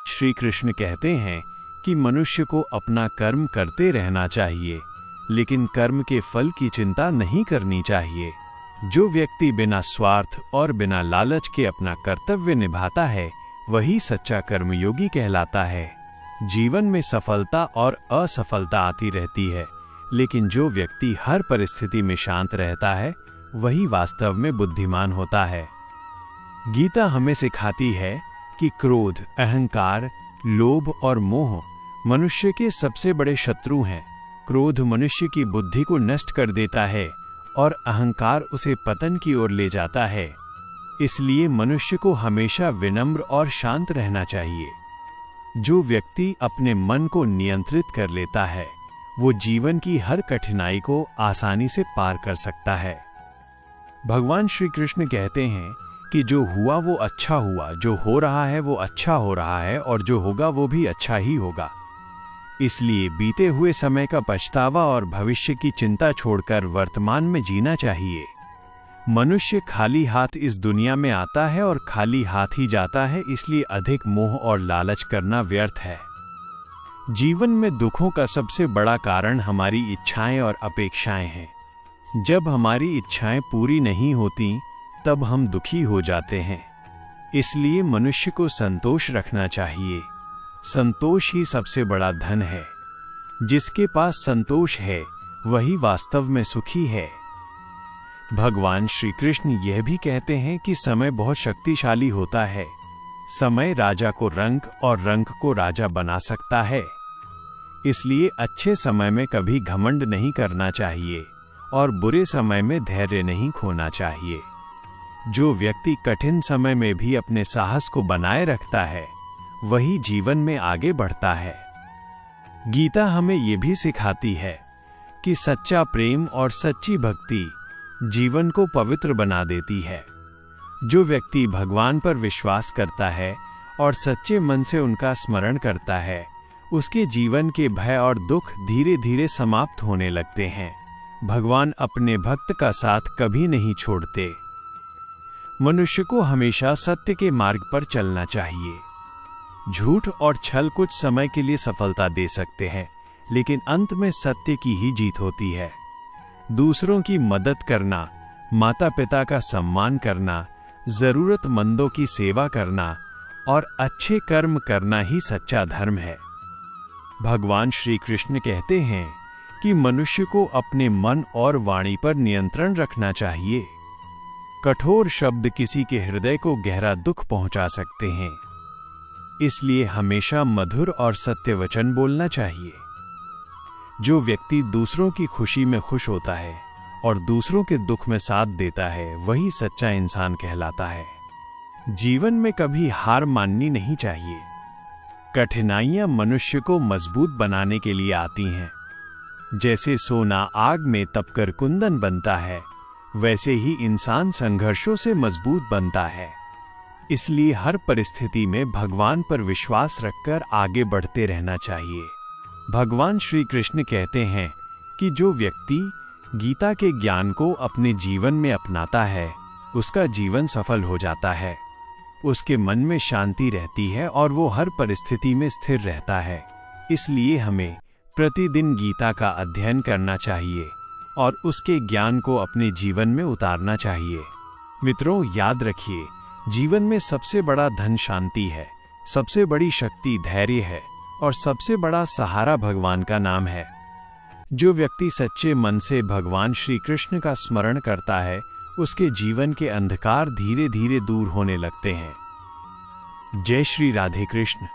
श्री कृष्ण कहते हैं कि मनुष्य को अपना कर्म करते रहना चाहिए, लेकिन कर्म के फल की चिंता नहीं करनी चाहिए। जो व्यक्ति बिना स्वार्थ और बिना लालच के अपना कर्तव्य निभाता है, वही सच्चा कर्मयोगी कहलाता है। जीवन में सफलता और असफलता आती रहती है, लेकिन जो व्यक्ति हर परिस्थिति में शांत रहता है, वही वास्तव में बुद्धिमान होता है। गीता हमें सिखाती है कि क्रोध, अहंकार, लोभ और मोह मनुष्य के सबसे बड़े शत्रु हैं। क्रोध मनुष्य की बुद्धि को नष्ट कर देता है और अहंकार उसे पतन की ओर ले जाता है। इसलिए मनुष्य को हमेशा विनम्र और शांत रहना चाहिए। जो व्यक्ति अपने मन को नियंत्रित कर लेता है, वो जीवन की हर कठिनाई को आसानी से पार कर सकता है। भगवान श्री कृष्ण कहते हैं कि जो हुआ वो अच्छा हुआ, जो हो रहा है वो अच्छा हो रहा है, और जो होगा वो भी अच्छा ही होगा। इसलिए बीते हुए समय का पछतावा और भविष्य की चिंता छोड़कर वर्तमान में जीना चाहिए। मनुष्य खाली हाथ इस दुनिया में आता है और खाली हाथ ही जाता है, इसलिए अधिक मोह और लालच करना व्यर्थ है। जीवन में दुखों का सबसे बड़ा कारण हमारी इच्छाएं और अपेक्षाएं हैं। जब हमारी इच्छाएं पूरी नहीं होती, तब हम दुखी हो जाते हैं। इसलिए मनुष्य को संतोष रखना चाहिए। संतोष ही सबसे बड़ा धन है। जिसके पास संतोष है, वही वास्तव में सुखी है। भगवान श्री कृष्ण यह भी कहते हैं कि समय बहुत शक्तिशाली होता है। समय राजा को रंक और रंक को राजा बना सकता है। इसलिए अच्छे समय में कभी घमंड नहीं करना चाहिए और बुरे समय में धैर्य नहीं खोना चाहिए। जो व्यक्ति कठिन समय में भी अपने साहस को बनाए रखता है, वही जीवन में आगे बढ़ता है। गीता हमें ये भी सिखाती है कि सच्चा प्रेम और सच्ची भक्ति जीवन को पवित्र बना देती है। जो व्यक्ति भगवान पर विश्वास करता है और सच्चे मन से उनका स्मरण करता है, उसके जीवन के भय और दुख धीरे धीरे समाप्त होने लगते हैं। भगवान अपने भक्त का साथ कभी नहीं छोड़ते। मनुष्य को हमेशा सत्य के मार्ग पर चलना चाहिए। झूठ और छल कुछ समय के लिए सफलता दे सकते हैं, लेकिन अंत में सत्य की ही जीत होती है। दूसरों की मदद करना, माता पिता का सम्मान करना, जरूरतमंदों की सेवा करना और अच्छे कर्म करना ही सच्चा धर्म है। भगवान श्री कृष्ण कहते हैं कि मनुष्य को अपने मन और वाणी पर नियंत्रण रखना चाहिए। कठोर शब्द किसी के हृदय को गहरा दुख पहुंचा सकते हैं। इसलिए हमेशा मधुर और सत्य वचन बोलना चाहिए। जो व्यक्ति दूसरों की खुशी में खुश होता है और दूसरों के दुख में साथ देता है, वही सच्चा इंसान कहलाता है। जीवन में कभी हार माननी नहीं चाहिए। कठिनाइयां मनुष्य को मजबूत बनाने के लिए आती हैं। जैसे सोना आग में तपकर कुंदन बनता है, वैसे ही इंसान संघर्षों से मजबूत बनता है। इसलिए हर परिस्थिति में भगवान पर विश्वास रखकर आगे बढ़ते रहना चाहिए। भगवान श्री कृष्ण कहते हैं कि जो व्यक्ति गीता के ज्ञान को अपने जीवन में अपनाता है, उसका जीवन सफल हो जाता है। उसके मन में शांति रहती है और वो हर परिस्थिति में स्थिर रहता है। इसलिए हमें प्रतिदिन गीता का अध्ययन करना चाहिए और उसके ज्ञान को अपने जीवन में उतारना चाहिए। मित्रों, याद रखिए, जीवन में सबसे बड़ा धन शांति है, सबसे बड़ी शक्ति धैर्य है और सबसे बड़ा सहारा भगवान का नाम है। जो व्यक्ति सच्चे मन से भगवान श्री कृष्ण का स्मरण करता है, उसके जीवन के अंधकार धीरे धीरे दूर होने लगते हैं। जय श्री राधे कृष्ण।